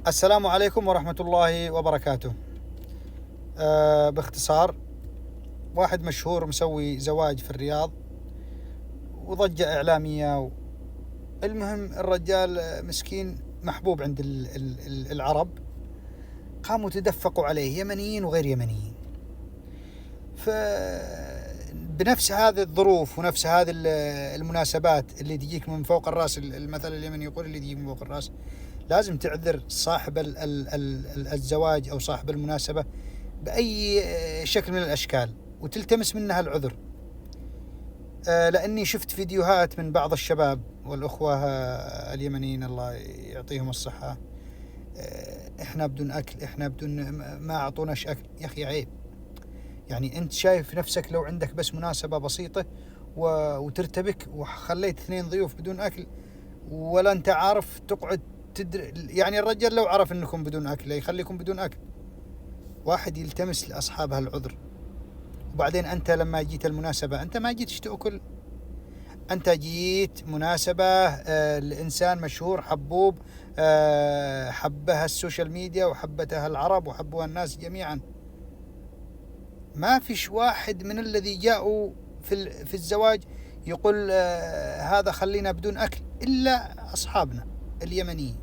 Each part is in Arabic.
السلام عليكم ورحمة الله وبركاته. باختصار، واحد مشهور مسوي زواج في الرياض وضجة إعلامية. المهم الرجال مسكين محبوب عند العرب، قاموا تدفقوا عليه يمنيين وغير يمنيين. بنفس هذه الظروف ونفس هذه المناسبات اللي تجيك من فوق الرأس، المثل اليمني يقول اللي تجيك من فوق الرأس، لازم تعذر صاحب الزواج أو صاحب المناسبة بأي شكل من الأشكال وتلتمس منها العذر. لأني شفت فيديوهات من بعض الشباب والأخوة اليمنيين الله يعطيهم الصحة، إحنا بدون أكل، إحنا بدون، ما أعطوناش أكل. يا أخي عيب. يعني أنت شايف نفسك لو عندك بس مناسبة بسيطة وترتبك وخليت 2 ضيوف بدون أكل ولا أنت عارف تقعد يعني الرجال لو عرف أنكم بدون أكل يخليكم بدون أكل. واحد يلتمس لأصحابها العذر. وبعدين أنت لما جيت المناسبة أنت ما جيتش تأكل، أنت جيت مناسبة الإنسان مشهور حبوب، حبها السوشيال ميديا وحبتها العرب وحبوها الناس جميعا. ما فيش واحد من الذي جاءوا في الزواج يقول هذا خلينا بدون أكل إلا أصحابنا اليمنيين،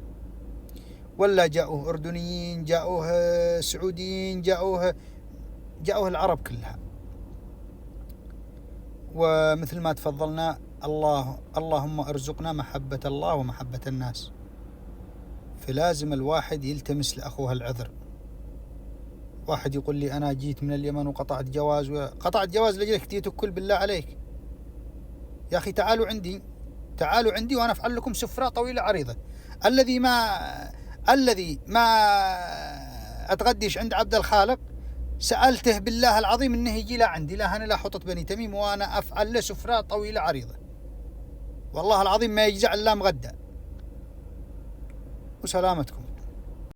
ولا جاءوه أردنيين، جاءوه سعوديين، جاءوه العرب كلها. ومثل ما تفضلنا، اللهم ارزقنا محبة الله ومحبة الناس. فلازم الواحد يلتمس لأخوه العذر. واحد يقول لي أنا جيت من اليمن وقطعت جواز لجلك تيجي تأكل؟ بالله عليك يا أخي تعالوا عندي وأنا أفعل لكم سفرة طويلة عريضة. الذي ما أتغديش عند عبد الخالق سألته بالله العظيم إنه يجي لا عندي، لا أنا لا حطت بني تميم وأنا أفعل له سفرة طويلة عريضة. والله العظيم ما يجزع إلا مغدى. وسلامتكم.